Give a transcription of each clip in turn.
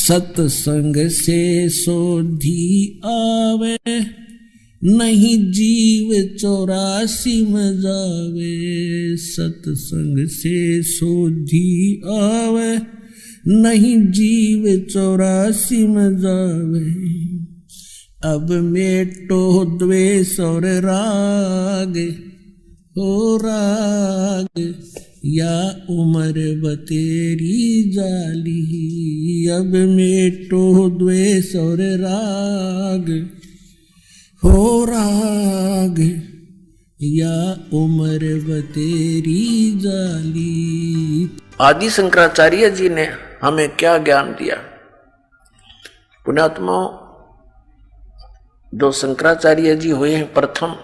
सत्संग से सोधी आवे, नहीं जीव 84 में जावे। सत्संग से सोधी आवे, नहीं जीव 84 में जावे। अब मेटो द्वेष और राग, हो राग या उम्र बतेरी जाली। अब मेटो द्वेष और राग, हो राग या उम्र बतेरी जाली। आदि शंकराचार्य जी ने हमें क्या ज्ञान दिया। पुण्यात्माओं, जो शंकराचार्य जी हुए हैं प्रथम,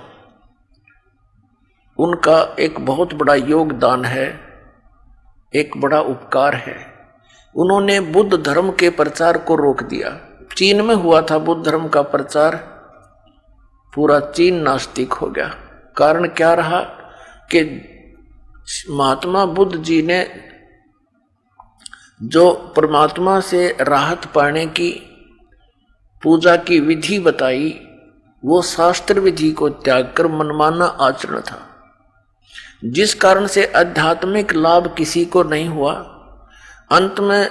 उनका एक बहुत बड़ा योगदान है, एक बड़ा उपकार है। उन्होंने बुद्ध धर्म के प्रचार को रोक दिया। चीन में हुआ था बुद्ध धर्म का प्रचार, पूरा चीन नास्तिक हो गया। कारण क्या रहा कि महात्मा बुद्ध जी ने जो परमात्मा से राहत पाने की पूजा की विधि बताई, वो शास्त्र विधि को त्याग कर मनमाना आचरण था, जिस कारण से आध्यात्मिक लाभ किसी को नहीं हुआ। अंत में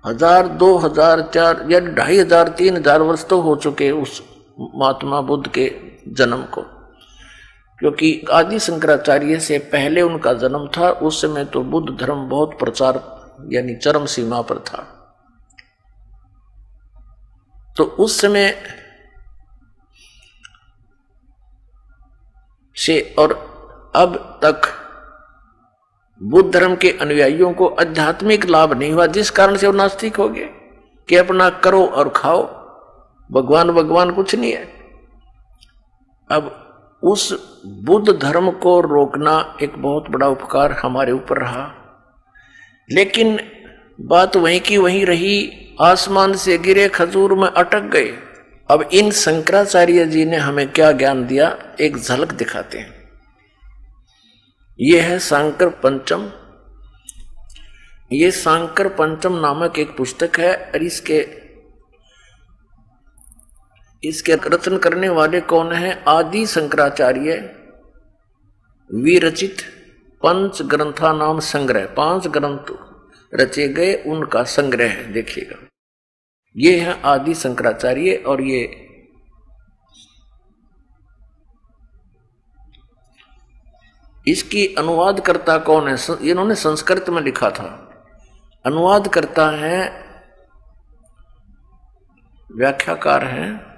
1000, 2000, 4 या 2500, 3000 वर्ष तो हो चुके उस महात्मा बुद्ध के जन्म को, क्योंकि आदि शंकराचार्य से पहले उनका जन्म था। उस समय तो बुद्ध धर्म बहुत प्रचार यानी चरम सीमा पर था। तो उस समय से और अब तक बुद्ध धर्म के अनुयायियों को आध्यात्मिक लाभ नहीं हुआ, जिस कारण से वो नास्तिक हो गए कि अपना करो और खाओ, भगवान भगवान कुछ नहीं है। अब उस बुद्ध धर्म को रोकना एक बहुत बड़ा उपकार हमारे ऊपर रहा, लेकिन बात वहीं की वहीं रही। आसमान से गिरे खजूर में अटक गए। अब इन शंकराचार्य जी ने हमें क्या ज्ञान दिया, एक झलक दिखाते हैं। यह है सांकर पंचम। ये सांकर पंचम नामक एक पुस्तक है, और इसके रचन करने वाले कौन है? आदि शंकराचार्य विरचित पंच ग्रंथा नाम संग्रह, 5 ग्रंथ रचे गए, उनका संग्रह है। देखिएगा, ये है आदि शंकराचार्य, और ये इसकी अनुवादकर्ता कौन है? इन्होंने संस्कृत में लिखा था। अनुवाद करता है, व्याख्याकार हैं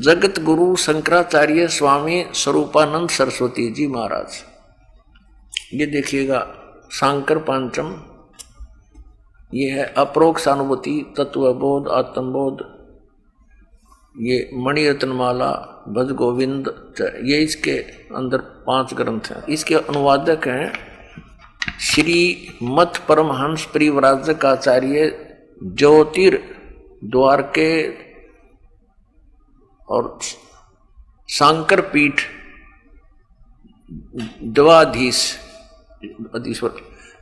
जगत गुरु शंकराचार्य स्वामी स्वरूपानंद सरस्वती जी महाराज। ये देखिएगा, सांकर पंचम। ये है अपरोक्ष अनुभूति, तत्वबोध, आत्मबोध, ये मणिरत्नमाला, भज गोविंद, ये इसके अंदर 5 ग्रंथ हैं। इसके अनुवादक हैं श्री मत परमहंस परिव्राजक आचार्य ज्योतिर्द्वारके और सांकर पीठ द्वाधीश्वर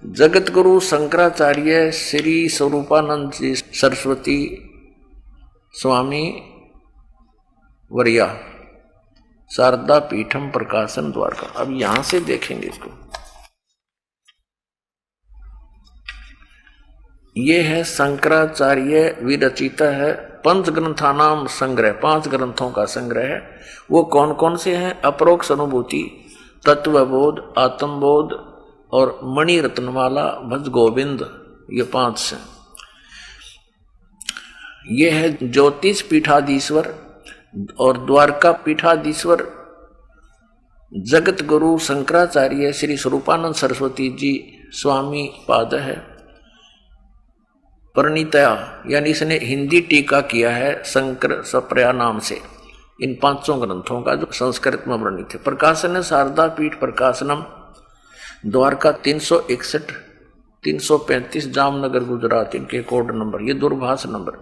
जगत गुरु शंकराचार्य श्री स्वरूपानंद जी सरस्वती स्वामी वरिया, शारदा पीठम प्रकाशन द्वारका। अब यहां से देखेंगे इसको। ये है शंकराचार्य विरचिता है, पंच ग्रंथानाम संग्रह, 5 ग्रंथों का संग्रह है। वो कौन कौन से हैं? अपरोक्ष अनुभूति, तत्वबोध, आत्मबोध और मणि रत्नमाला, भज गोविंद, ये 5 हैं। ये है ज्योतिष पीठाधीश्वर और द्वारका पीठाधीश्वर जगत गुरु शंकराचार्य श्री स्वरूपानंद सरस्वती जी स्वामी पाद है। परिणीतया यानी इसने हिंदी टीका किया है शंकर सप्रया नाम से इन 5 ग्रंथों का, जो संस्कृत में वर्णित है। प्रकाशन है शारदा पीठ प्रकाशनम, द्वारका 361, 335 जामनगर गुजरात, इनके कोड नंबर, ये दूरभाष नंबर।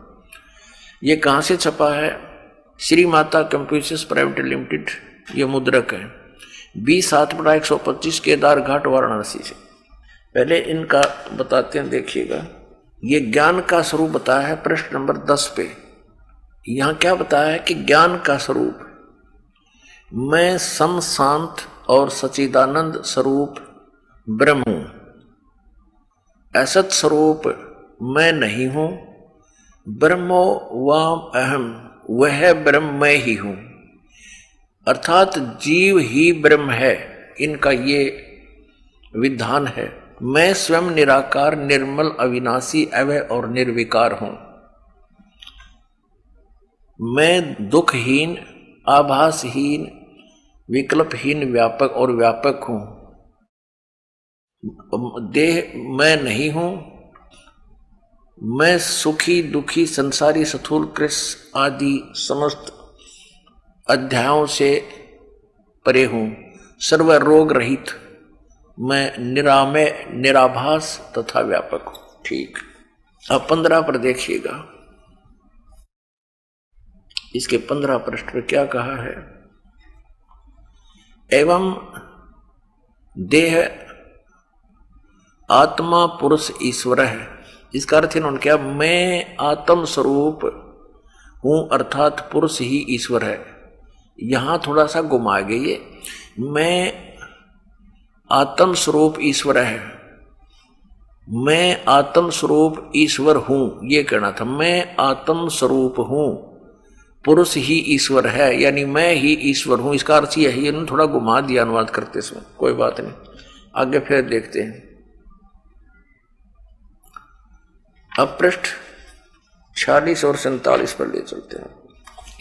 ये कहाँ से छपा है? Shri Mata computers private limited, ये मुद्रक है, 20/7/125 केदार घाट वाराणसी से। पहले इनका बताते हैं, देखिएगा। ये ज्ञान का स्वरूप बताया है प्रश्न नंबर 10 पे। यहां क्या बताया है कि ज्ञान का स्वरूप मैं सम शांत और सच्चिदानंद स्वरूप ब्रह्म हूं, असत स्वरूप मैं नहीं हूं, ब्रह्मो वाम अहम, वह ब्रह्म मैं ही हूं, अर्थात जीव ही ब्रह्म है। इनका ये विधान है। मैं स्वयं निराकार, निर्मल, अविनाशी, अवय और निर्विकार हूं। मैं दुखहीन, आभासहीन, विकल्पहीन, व्यापक और व्यापक हूं। देह मैं नहीं हूं। मैं सुखी, दुखी, संसारी, स्थूल, कृष्ण आदि समस्त अध्यायों से परे हूं। सर्व रोग रहित मैं निरामय, निराभास तथा व्यापक हूं। ठीक। अब 15 पर देखिएगा। इसके 15 पृष्ठ पर क्या कहा है? एवं देह आत्मा पुरुष ईश्वर है। इसका अर्थ इन्होंने क्या, मैं आत्म स्वरूप हूं अर्थात पुरुष ही ईश्वर है। यहां थोड़ा सा घुमा गए ये। मैं आत्म स्वरूप ईश्वर है, मैं आत्म स्वरूप ईश्वर हूं, ये कहना था। मैं आत्म स्वरूप हूं, पुरुष ही ईश्वर है, यानी मैं ही ईश्वर हूं। इसका अर्थ यह है। इन्होंने थोड़ा घुमा दिया अनुवाद करते समय, कोई बात नहीं, आगे फिर देखते हैं। अब पृष्ठ 46 और 47 पर ले चलते हैं।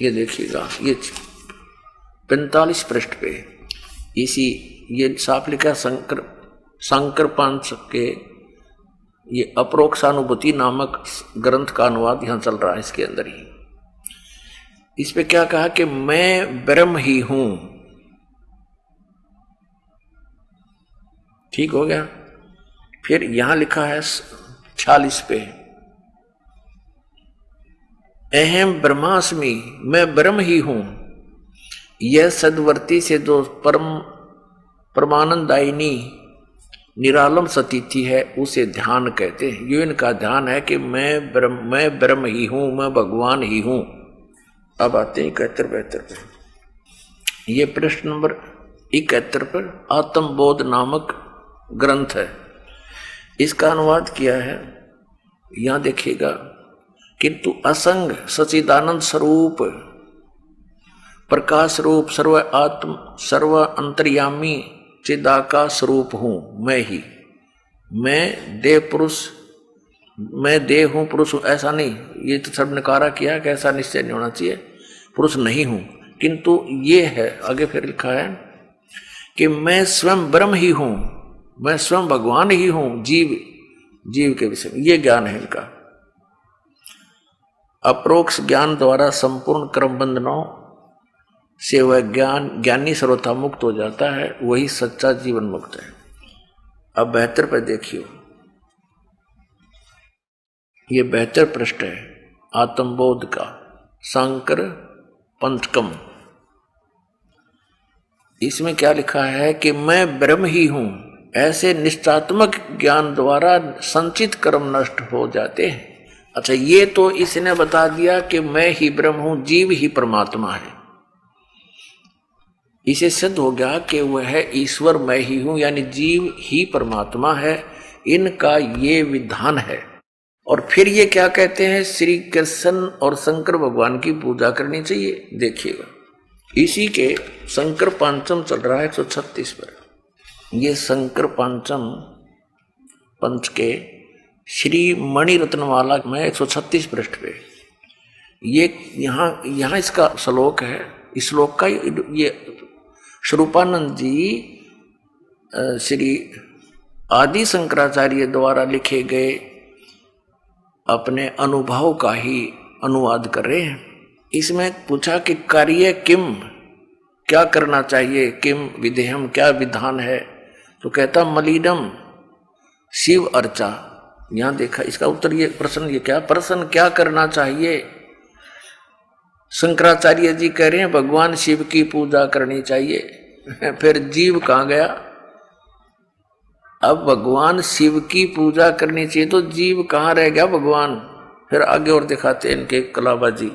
ये देखिएगा, ये 45 पृष्ठ पे इसी ये साफ लिखा शंकर पंच के ये अपरोक्षानुभूति नामक ग्रंथ का अनुवाद यहां चल रहा है, इसके अंदर ही। इस पे क्या कहा कि मैं ब्रह्म ही हूं। ठीक हो गया। फिर यहां लिखा है 46 पे, अहम ब्रह्मास्मि, मैं ब्रह्म ही हूं। यह सदवर्ती से जो परमानंदायिनी निरालम सतीथि है उसे ध्यान कहते हैं। ये इनका ध्यान है कि मैं ब्रह्म ही हूं, मैं भगवान ही हूं। अब आते हैं 71-72 पर। यह प्रश्न नंबर 71 पर आत्मबोध नामक ग्रंथ है, इसका अनुवाद किया है। यहां देखिएगा, किंतु असंग सच्चिदानंद स्वरूप प्रकाश रूप सर्व अंतर्यामी चिदाकाश स्वरूप हूं मैं ही। मैं देह पुरुष, मैं देह हूं, पुरुष हूं, ऐसा नहीं। ये तो सब नकारा किया कि ऐसा निश्चय नहीं होना चाहिए। पुरुष नहीं हूं, किंतु ये है, आगे फिर लिखा है कि मैं स्वयं ब्रह्म ही हूं, मैं स्वयं भगवान ही हूं, जीव के विषय में। ये ज्ञान है इनका। अप्रोक्ष ज्ञान द्वारा संपूर्ण कर्म बंधनों से वह ज्ञानी सर्वथा मुक्त हो जाता है, वही सच्चा जीवन मुक्त है। अब 72 पर देखियो, ये 72 पृष्ठ है आत्मबोध का, शंकर पंचकम। इसमें क्या लिखा है कि मैं ब्रह्म ही हूं, ऐसे निश्चात्मक ज्ञान द्वारा संचित कर्म नष्ट हो जाते हैं। अच्छा, ये तो इसने बता दिया कि मैं ही ब्रह्म हूं, जीव ही परमात्मा है। इसे सिद्ध हो गया कि वह ईश्वर मैं ही हूं, यानी जीव ही परमात्मा है। इनका ये विधान है। और फिर ये क्या कहते हैं, श्री कृष्ण और शंकर भगवान की पूजा करनी चाहिए। देखिएगा, इसी के शंकर पंचम चल रहा है 136 पर। ये शंकर पंचम पंच के श्री मणि रत्नमाला में 136 पृष्ठ पे ये यहाँ इसका श्लोक है। इस श्लोक का ये स्वरूपानंद जी श्री आदि शंकराचार्य द्वारा लिखे गए अपने अनुभव का ही अनुवाद कर रहे हैं। इसमें पूछा कि कार्य किम, क्या करना चाहिए, किम विधेयम, क्या विधान है। तो कहता मलिनम शिव अर्चा। यहां देखा इसका उत्तर, ये प्रश्न, ये क्या प्रश्न, क्या करना चाहिए। शंकराचार्य जी कह रहे हैं भगवान शिव की पूजा करनी चाहिए। फिर जीव कहां गया, अब भगवान शिव की पूजा करनी चाहिए तो जीव कहाँ रह गया भगवान। फिर आगे और दिखाते हैं इनके कलाबाजी,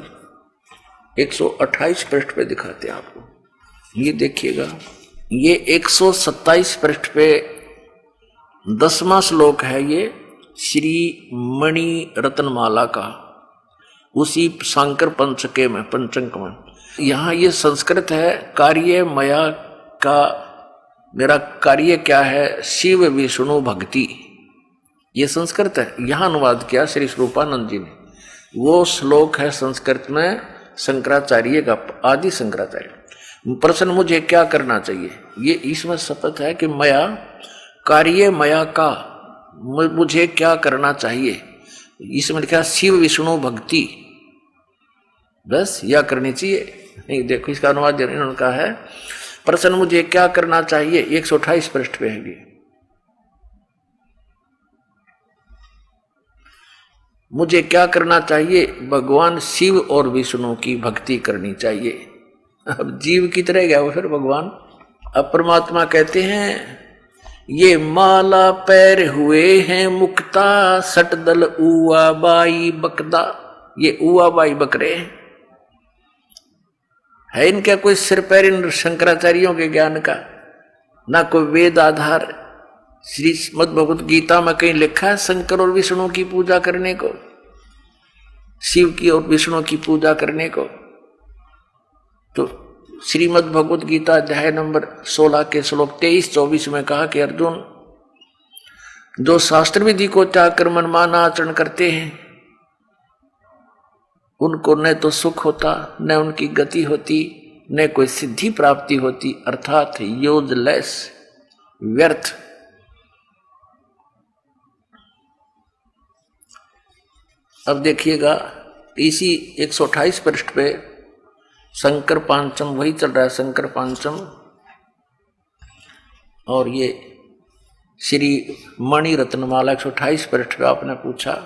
128 पृष्ठ पे दिखाते हैं आपको। ये देखिएगा, ये 127 पृष्ठ पे 10वां श्लोक है, ये श्री मणि रत्नमाला का, उसी शांकर पंचके में पंचंक में। यहाँ ये संस्कृत है, कार्य मया का मेरा कार्य क्या है, शिव विष्णु भक्ति, ये संस्कृत है। यहाँ अनुवाद किया श्री स्वरूपानंद जी ने। वो श्लोक है संस्कृत में शंकराचार्य का, आदि शंकराचार्य। प्रश्न मुझे क्या करना चाहिए, ये इसमें शपथ है कि मया कार्य मया का, मुझे क्या करना चाहिए। इसमें लिखा शिव विष्णु भक्ति, बस या करनी चाहिए। नहीं देखो इसका अनुवाद इन्होंने कहा है, प्रश्न मुझे क्या करना चाहिए, 128 पृष्ठ पे है। मुझे क्या करना चाहिए, भगवान शिव और विष्णु की भक्ति करनी चाहिए। अब जीव की तरह गया वो फिर भगवान। अब परमात्मा कहते हैं, ये माला पैर हुए हैं मुक्ता, सटदल उआ बाई बकदा। ये उआ बाई बकरे है इनका कोई सिर पैर इन शंकराचार्यों के ज्ञान का, ना कोई वेद आधार। श्रीमद् भगवत गीता में कहीं लिखा है शंकर और विष्णु की पूजा करने को, शिव की और विष्णु की पूजा करने को। तो श्रीमद् भगवत गीता अध्याय नंबर 16 के श्लोक 23-24 में कहा कि अर्जुन, जो शास्त्र विधि को त्याग कर मनमाना आचरण करते हैं उनको न तो सुख होता, न उनकी गति होती, न कोई सिद्धि प्राप्ति होती, अर्थात यूजलेस, व्यर्थ। अब देखिएगा इसी 128 पृष्ठ पे शंकर पांचम वही चल रहा है, शंकर पांचम। और ये श्री मणि रत्नमाला 128 पृष्ठ पे आपने पूछा,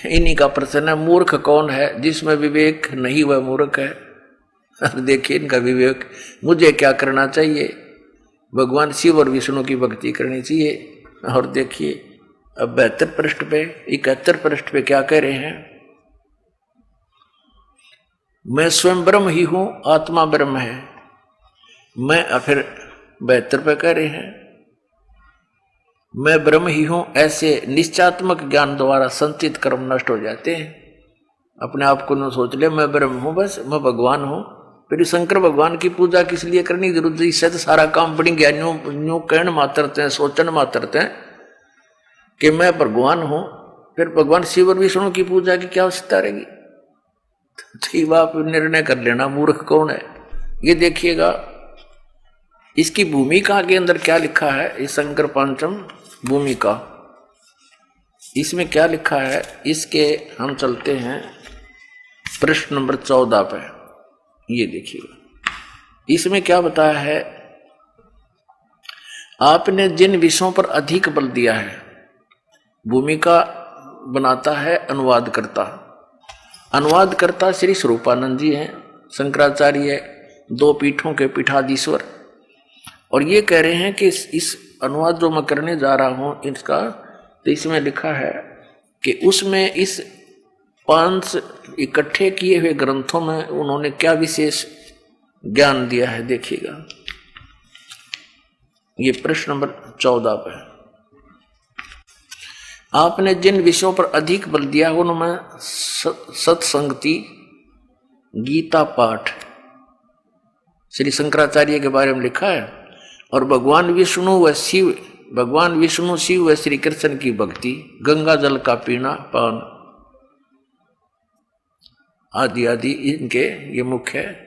इन्हीं का प्रश्न है, मूर्ख कौन है, जिसमें विवेक नहीं वह मूर्ख है। देखिए इनका विवेक, मुझे क्या करना चाहिए, भगवान शिव और विष्णु की भक्ति करनी चाहिए। और देखिए अब 72 पृष्ठ पे 71 पृष्ठ पे क्या कह रहे हैं, मैं स्वयं ब्रह्म ही हूं, आत्मा ब्रह्म है मैं। फिर 72 पे कह रहे हैं, मैं ब्रह्म ही हूं, ऐसे निश्चयात्मक ज्ञान द्वारा संचित कर्म नष्ट हो जाते हैं। अपने आप को न सोच ले मैं ब्रह्म हूं, बस मैं भगवान हूं, फिर शंकर भगवान की पूजा किस लिए करनी जरूरी। इससे तो सारा काम बड़ी ज्ञानियों कहण मात्रते हैं, सोचन मात्रते हैं कि मैं भगवान हूं, फिर भगवान शिव और विष्णु की पूजा की क्या आवश्यकता रहेगी। तो आप निर्णय कर लेना मूर्ख कौन है। ये देखिएगा इसकी भूमिका के अंदर क्या लिखा है, इस शंकर पांचम भूमिका, इसमें क्या लिखा है, इसके हम चलते हैं प्रश्न नंबर 14 पे। ये देखिएगा इसमें क्या बताया है, आपने जिन विषयों पर अधिक बल दिया है, भूमिका बनाता है अनुवादकर्ता। अनुवादकर्ता श्री स्वरूपानंद जी हैं, शंकराचार्य 2 पीठों के पीठाधीश्वर। और ये कह रहे हैं कि इस अनुवाद जो मैं करने जा रहा हूं इसका, तो इसमें लिखा है कि उसमें इस 5 इकट्ठे किए हुए ग्रंथों में उन्होंने क्या विशेष ज्ञान दिया है। देखिएगा ये प्रश्न नंबर 14 पे, आपने जिन विषयों पर अधिक बल दिया उनमें सत्संगति, गीता पाठ श्री शंकराचार्य के बारे में लिखा है, और भगवान विष्णु व शिव, भगवान विष्णु शिव व श्री कृष्ण की भक्ति, गंगा जल का पीना पान आदि आदि इनके ये मुख्य है।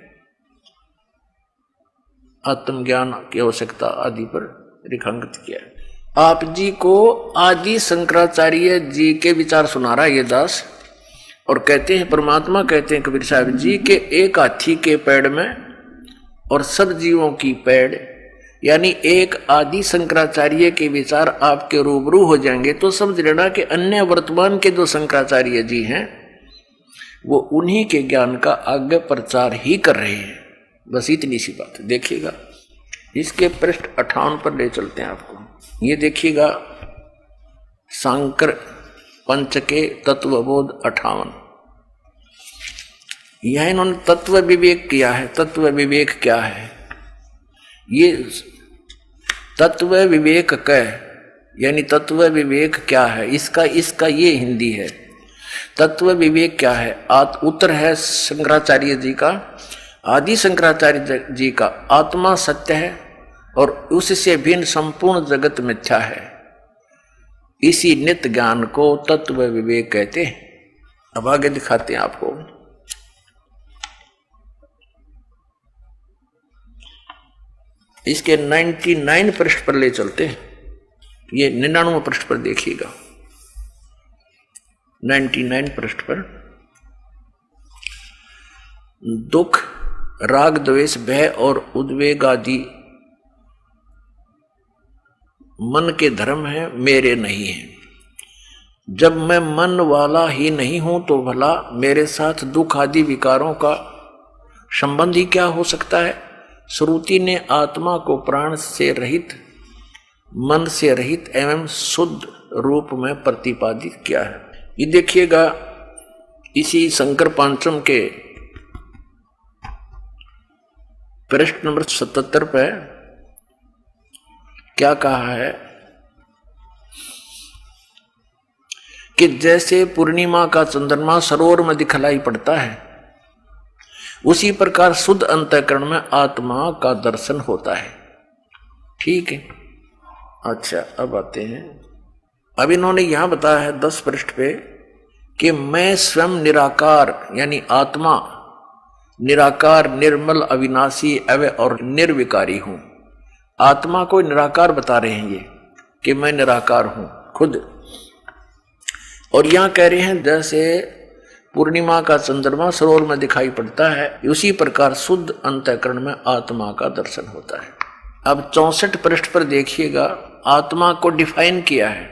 आत्मज्ञान की आवश्यकता आदि पर रेखांकित किया है। आप जी को आदि शंकराचार्य जी के विचार सुना रहा है ये दास, और कहते हैं, परमात्मा कहते हैं कबीर साहब जी के एक हाथी के पैड़ में और सब जीवों की पैड़, यानी एक आदि शंकराचार्य के विचार आपके रूबरू हो जाएंगे तो समझ लेना कि अन्य वर्तमान के जो शंकराचार्य जी हैं वो उन्हीं के ज्ञान का आगे प्रचार ही कर रहे हैं। बस इतनी सी बात देखिएगा। इसके पृष्ठ 58 पर ले चलते हैं आपको। ये देखिएगा सांकर पंच के तत्वबोध 58। यह इन्होंने तत्व विवेक किया है। तत्व विवेक क्या है? ये तत्व विवेक क यानी तत्व विवेक क्या है, इसका ये हिंदी है। तत्व विवेक क्या है? उत्तर है शंकराचार्य जी का, आदि शंकराचार्य जी का, आत्मा सत्य है और उससे भिन्न संपूर्ण जगत मिथ्या है। इसी नित्य ज्ञान को तत्व विवेक कहते हैं। अब आगे दिखाते हैं आपको। इसके 99 पृष्ठ पर ले चलते हैं। ये 99 पृष्ठ पर देखिएगा। 99 पृष्ठ पर दुख, राग, द्वेष, भय और उद्वेग आदि मन के धर्म है, मेरे नहीं है। जब मैं मन वाला ही नहीं हूं तो भला मेरे साथ दुख आदि विकारों का संबंध ही क्या हो सकता है? श्रुति ने आत्मा को प्राण से रहित, मन से रहित एवं शुद्ध रूप में प्रतिपादित किया है। ये देखिएगा इसी शंकर पांचम के पृष्ठ नंबर 77 पे क्या कहा है कि जैसे पूर्णिमा का चंद्रमा सरोवर में दिखलाई पड़ता है, उसी प्रकार शुद्ध अंतःकरण में आत्मा का दर्शन होता है। ठीक है। अच्छा, अब आते हैं। अब इन्होंने यहां बताया है 10 पृष्ठ पे कि मैं स्वयं निराकार यानी आत्मा निराकार, निर्मल, अविनाशी, अव्यय और निर्विकारी हूं। आत्मा को निराकार बता रहे हैं ये कि मैं निराकार हूं खुद। और यहां कह रहे हैं जैसे पूर्णिमा का चंद्रमा सरोवर में दिखाई पड़ता है, उसी प्रकार शुद्ध अंतःकरण में आत्मा का दर्शन होता है। अब 64 पृष्ठ पर देखिएगा, आत्मा को डिफाइन किया है।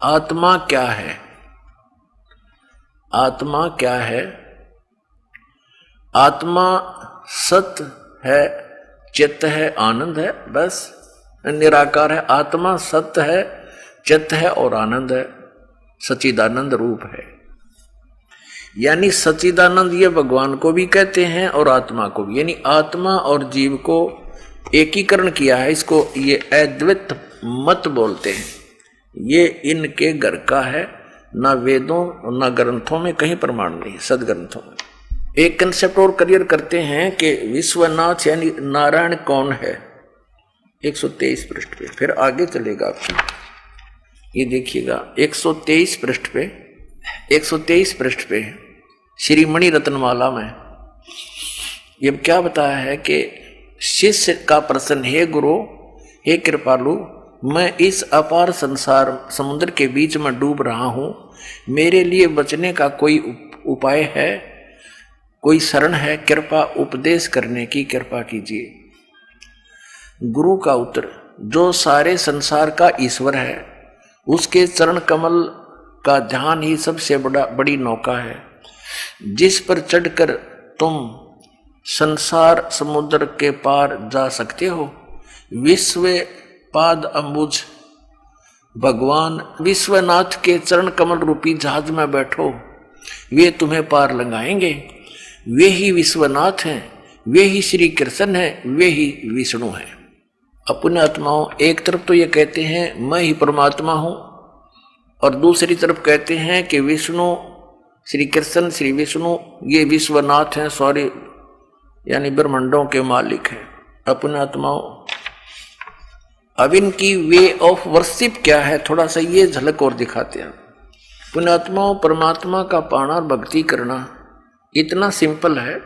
आत्मा क्या है? आत्मा क्या है? आत्मा सत्य है, चित्त है, आनंद है, बस निराकार है। आत्मा सत्य है, चित्त है और आनंद है, सच्चिदानंद रूप है। यानी सच्चिदानंद ये भगवान को भी कहते हैं और आत्मा को भी, यानी आत्मा और जीव को एकीकरण किया है। इसको ये अद्वैत मत बोलते हैं। ये इनके घर का है, ना वेदों ना ग्रंथों में कहीं प्रमाण नहीं, सदग्रंथों में। एक कंसेप्ट और क्लियर करते हैं कि विश्वनाथ यानी नारायण कौन है, 123 पृष्ठ पे। फिर आगे चलेगा आपको। ये देखिएगा 123 पृष्ठ पे, 123 पृष्ठ पे श्री मणि रत्नमाला में ये क्या बताया है कि शिष्य का प्रश्न, हे गुरु, हे कृपालु, मैं इस अपार संसार समुद्र के बीच में डूब रहा हूं, मेरे लिए बचने का कोई उपाय है, कोई शरण है? कृपा उपदेश करने की कृपा कीजिए। गुरु का उत्तर, जो सारे संसार का ईश्वर है, उसके चरण कमल का ध्यान ही सबसे बड़ी नौका है, जिस पर चढ़कर तुम संसार समुद्र के पार जा सकते हो। विश्व पाद अम्बुज भगवान विश्वनाथ के चरण कमल रूपी जहाज में बैठो, वे तुम्हें पार लगाएंगे। वे ही विश्वनाथ हैं, वे ही श्री कृष्ण हैं, वे ही विष्णु हैं। अपने आत्माओं, एक तरफ तो ये कहते हैं मैं ही परमात्मा हूं, और दूसरी तरफ कहते हैं कि विष्णु, श्री कृष्ण, श्री विष्णु ये विश्वनाथ हैं, सॉरी यानी ब्रह्मांडों के मालिक हैं। अपने आत्माओं, अब इनकी वे ऑफ वर्शिप क्या है, थोड़ा सा ये झलक और दिखाते हैं। पुण्यात्माओं, परमात्मा का पाना और भक्ति करना इतना सिंपल है,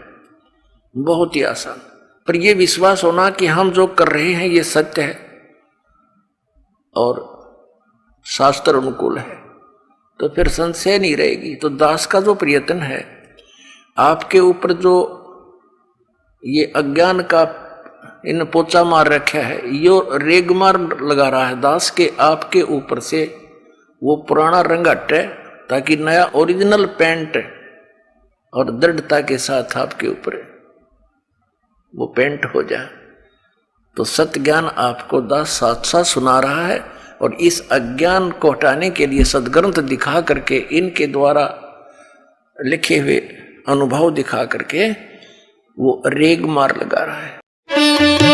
बहुत ही आसान, पर यह विश्वास होना कि हम जो कर रहे हैं ये सत्य है और शास्त्र अनुकूल है, तो फिर संशय नहीं रहेगी। तो दास का जो प्रयत्न है, आपके ऊपर जो ये अज्ञान का इन पोचा मार रखा है, यो रेगमार लगा रहा है दास के आपके ऊपर से, वो पुराना रंग हटे ताकि नया ओरिजिनल पेंट और दृढ़ता के साथ आपके ऊपर वो पेंट हो जाए। तो सत्य ज्ञान आपको दास साथ साथ सुना रहा है, और इस अज्ञान को हटाने के लिए सदग्रंथ दिखा करके, इनके द्वारा लिखे हुए अनुभव दिखा करके वो रेग मार लगा रहा है।